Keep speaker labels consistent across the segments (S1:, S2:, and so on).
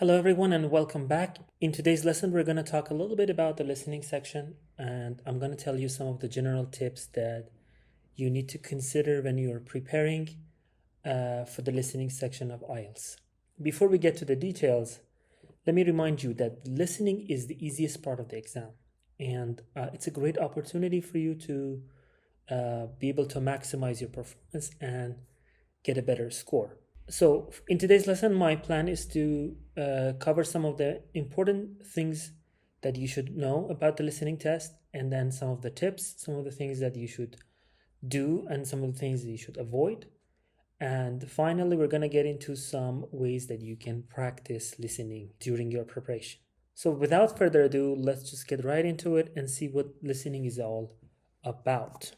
S1: Hello, everyone, and welcome back. In today's lesson, we're going to talk a little bit about the listening section, and I'm going to tell you some of the general tips that you need to consider when you are preparing for the listening section of IELTS. Before we get to the details, let me remind you that listening is the easiest part of the exam, and it's a great opportunity for you to be able to maximize your performance and get a better score. So in today's lesson, my plan is to cover some of the important things that you should know about the listening test, and then some of the tips, some of the things that you should do, and some of the things that you should avoid. And finally, we're going to get into some ways that you can practice listening during your preparation. So without further ado, let's just get right into it and see what listening is all about.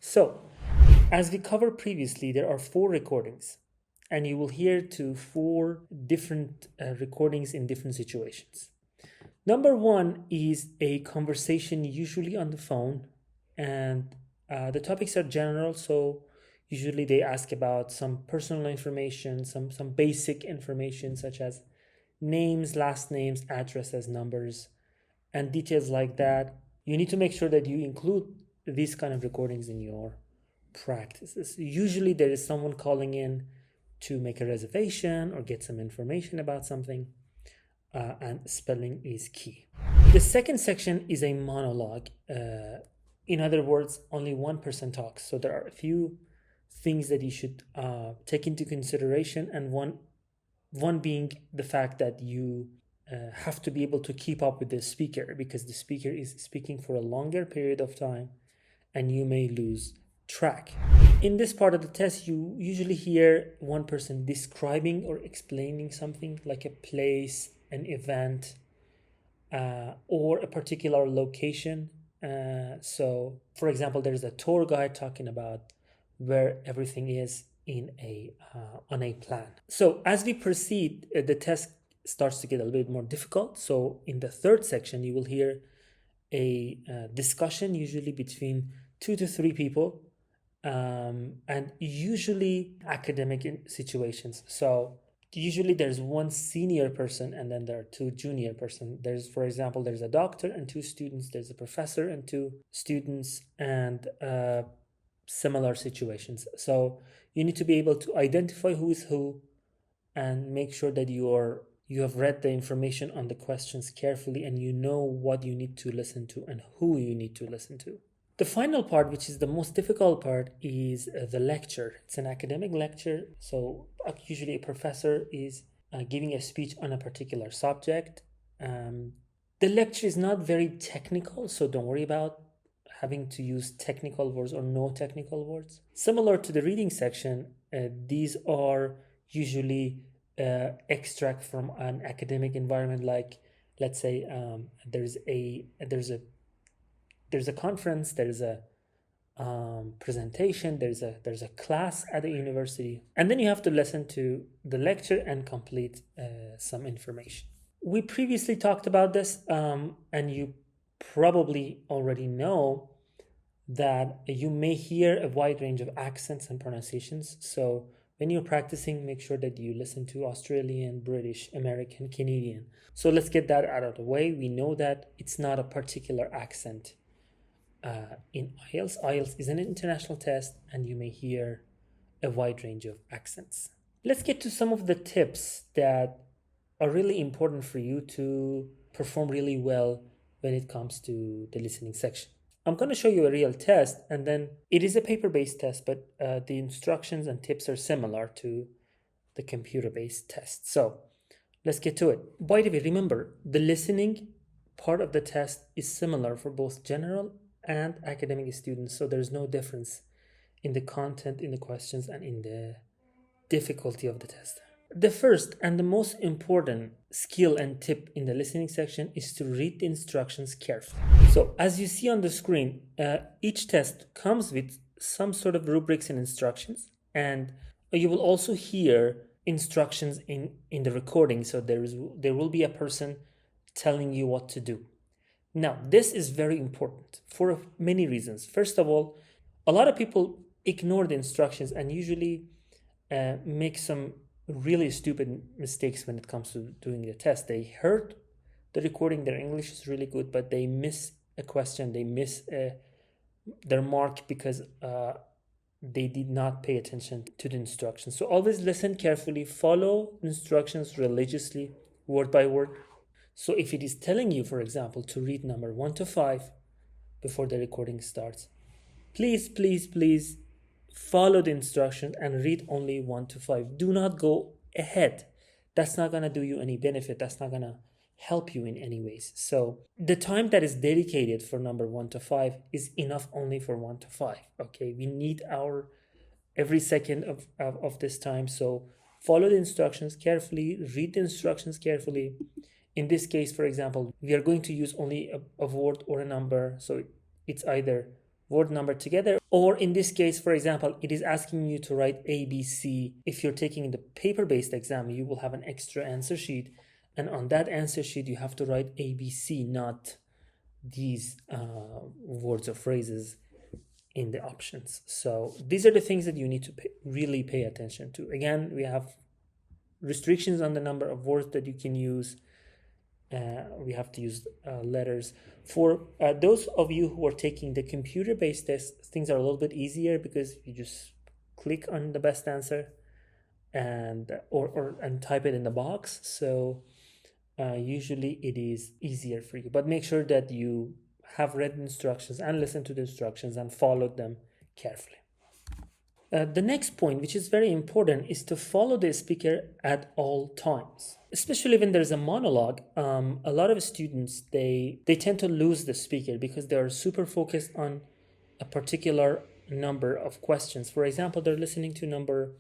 S1: So, as we covered previously, there are 4 recordings, and you will hear to 4 different recordings in different situations. Number 1 is a conversation, usually on the phone, and the topics are general, so usually they ask about some personal information, some basic information such as names, last names, addresses, numbers, and details like that. You need to make sure that you include these kind of recordings in your practices. Usually there is someone calling in to make a reservation or get some information about something, and spelling is key. The second section is a monologue. In other words, only one person talks. So there are a few things that you should take into consideration, and one being the fact that you have to be able to keep up with the speaker, because the speaker is speaking for a longer period of time and you may lose track. In this part of the test, you usually hear one person describing or explaining something like a place, an event, or a particular location. So, for example, there's a tour guide talking about where everything is in on a plan. So as we proceed, the test starts to get a little bit more difficult. So in the third section, you will hear a discussion, usually between 2 to 3 people, and usually academic situations. So usually there's one senior person and then there are 2 junior person. For example, there's a doctor and 2 students, there's a professor and 2 students, and similar situations. So you need to be able to identify who is who and make sure that you have read the information on the questions carefully and you know what you need to listen to and who you need to listen to. The final part, which is the most difficult part, is the lecture. It's an academic lecture. So usually a professor is giving a speech on a particular subject. The lecture is not very technical, so don't worry about having to use technical words or no technical words. Similar to the reading section, these are usually extract from an academic environment. Like, let's say there's a conference, there's a presentation, there's a class at the university, and then you have to listen to the lecture and complete some information. We previously talked about this, and you probably already know that you may hear a wide range of accents and pronunciations. So when you're practicing, make sure that you listen to Australian, British, American, Canadian. So let's get that out of the way. We know that it's not a particular accent in IELTS. IELTS is an international test and you may hear a wide range of accents. Let's get to some of the tips that are really important for you to perform really well when it comes to the listening section. I'm going to show you a real test, and then it is a paper-based test, but the instructions and tips are similar to the computer-based test. So let's get to it. By the way, remember, the listening part of the test is similar for both general and academic students, so there's no difference in the content, in the questions, and in the difficulty of the test. The first and the most important skill and tip in the listening section is to read the instructions carefully. So as you see on the screen, each test comes with some sort of rubrics and instructions, and you will also hear instructions in the recording. So there will be a person telling you what to do. Now, this is very important for many reasons. First of all, a lot of people ignore the instructions and usually make some really stupid mistakes when it comes to doing the test. They heard the recording, their English is really good, but they miss a question, they miss their mark because they did not pay attention to the instructions. So always listen carefully, follow instructions religiously, word by word. So if it is telling you, for example, to read number 1 to 5 before the recording starts, please follow the instructions and read only 1 to 5. Do not go ahead. That's not going to do you any benefit. That's not going to help you in any ways. So the time that is dedicated for number 1 to 5 is enough only for 1 to 5. Okay, we need our every second of this time. So follow the instructions carefully, read the instructions carefully. In this case, for example, we are going to use only a word or a number. So it's either word number together, or in this case, for example, it is asking you to write ABC. If you're taking the paper-based exam, you will have an extra answer sheet, and on that answer sheet you have to write ABC, not these words or phrases in the options. So these are the things that you need to really pay attention to. Again, we have restrictions on the number of words that you can use. We have to use letters. For those of you who are taking the computer-based tests, things are a little bit easier because you just click on the best answer and type it in the box. So usually it is easier for you. But make sure that you have read instructions and listened to the instructions and followed them carefully. The next point, which is very important, is to follow the speaker at all times. Especially when there's a monologue, a lot of students, they tend to lose the speaker because they are super focused on a particular number of questions. For example, they're listening to number,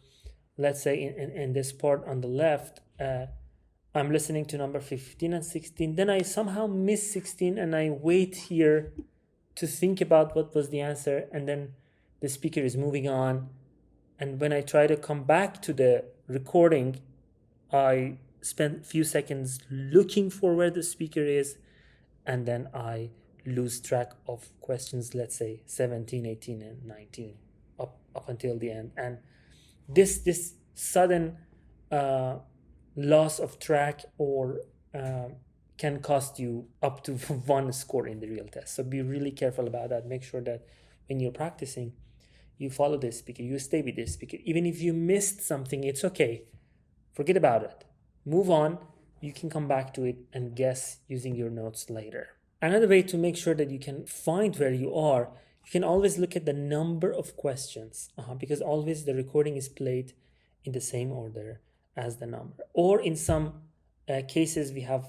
S1: let's say in this part on the left, I'm listening to number 15 and 16. Then I somehow miss 16 and I wait here to think about what was the answer. And then the speaker is moving on. And when I try to come back to the recording, I spend a few seconds looking for where the speaker is, and then I lose track of questions, let's say 17, 18, and 19 up until the end. And this sudden loss of track or can cost you up to 1 score in the real test. So be really careful about that. Make sure that when you're practicing, you follow this speaker, you stay with this speaker. Even if you missed something, it's okay. Forget about it. Move on. You can come back to it and guess using your notes later. Another way to make sure that you can find where you are, you can always look at the number of questions because always the recording is played in the same order as the number. Or in some cases, we have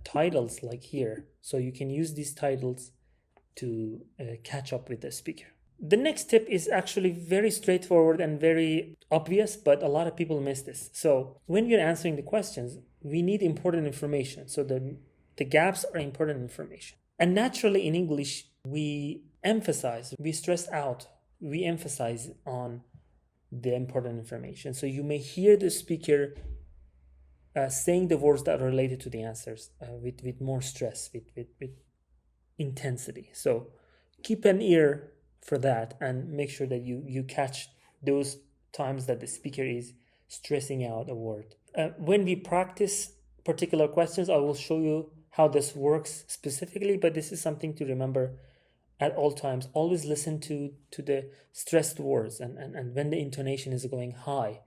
S1: titles like here. So you can use these titles to catch up with the speaker. The next tip is actually very straightforward and very obvious, but a lot of people miss this. So when we're answering the questions, we need important information. So the gaps are important information. And naturally in English, we stress out, we emphasize on the important information. So you may hear the speaker saying the words that are related to the answers with more stress, with intensity. So keep an ear for that and make sure that you catch those times that the speaker is stressing out a word. When we practice particular questions, I will show you how this works specifically, but this is something to remember at all times. Always listen to the stressed words, and when the intonation is going high,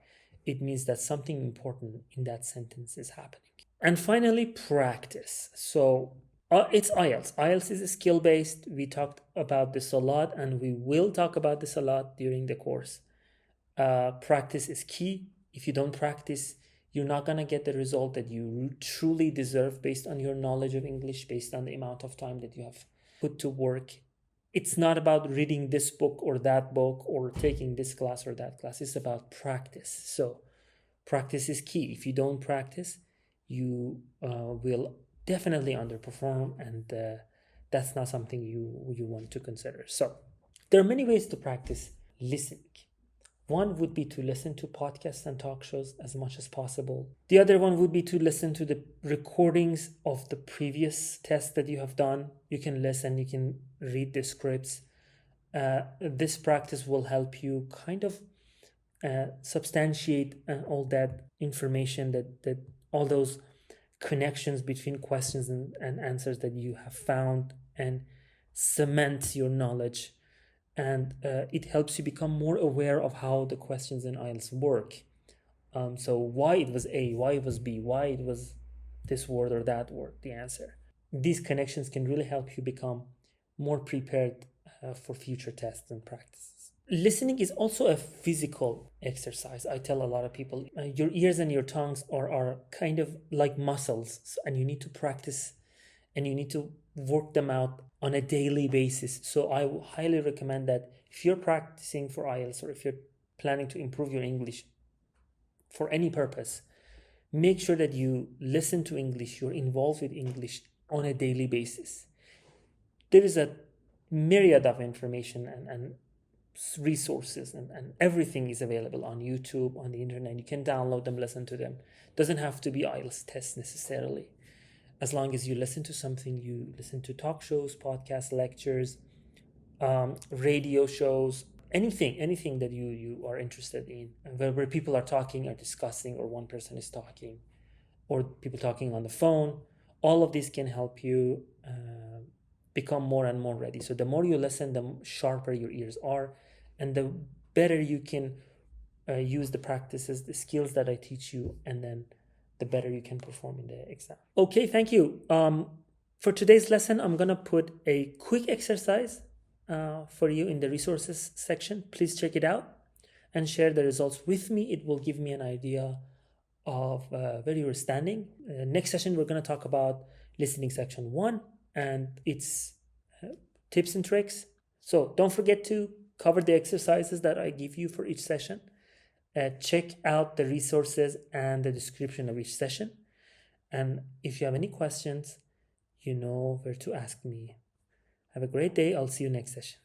S1: it means that something important in that sentence is happening. And finally, practice. So it's IELTS. IELTS is skill-based. We talked about this a lot, and we will talk about this a lot during the course. Practice is key. If you don't practice, you're not going to get the result that you truly deserve based on your knowledge of English, based on the amount of time that you have put to work. It's not about reading this book or that book or taking this class or that class. It's about practice. So practice is key. If you don't practice, you will definitely underperform, and that's not something you want to consider. So there are many ways to practice listening. One would be to listen to podcasts and talk shows as much as possible. The other one would be to listen to the recordings of the previous tests that you have done. You can listen, you can read the scripts. This practice will help you kind of substantiate all that information, that all those connections between questions and answers that you have found, and cement your knowledge. And it helps you become more aware of how the questions in IELTS work. So why it was A, why it was B, why it was this word or that word, the answer. These connections can really help you become more prepared for future tests and practices. Listening is also a physical exercise. I tell a lot of people, your ears and your tongues are kind of like muscles, and you need to practice and you need to work them out on a daily basis. So I highly recommend that if you're practicing for IELTS or if you're planning to improve your English for any purpose, make sure that you listen to English, you're involved with English on a daily basis. There is a myriad of information and resources, and everything is available on YouTube, on the internet. You can download them, listen to them. Doesn't have to be IELTS tests necessarily. As long as you listen to something, you listen to talk shows, podcasts, lectures, radio shows, anything that you are interested in, where people are talking or discussing, or one person is talking, or people talking on the phone. All of these can help you become more and more ready. So the more you listen, the sharper your ears are, and the better you can use the practices, the skills that I teach you, and then the better you can perform in the exam. Okay, thank you. For today's lesson, I'm gonna put a quick exercise for you in the resources section. Please check it out and share the results with me. It will give me an idea of where you're standing. Next session, we're gonna talk about listening section 1 and its tips and tricks. So don't forget to cover the exercises that I give you for each session. Check out the resources and the description of each session. And if you have any questions, you know where to ask me. Have a great day. I'll see you next session.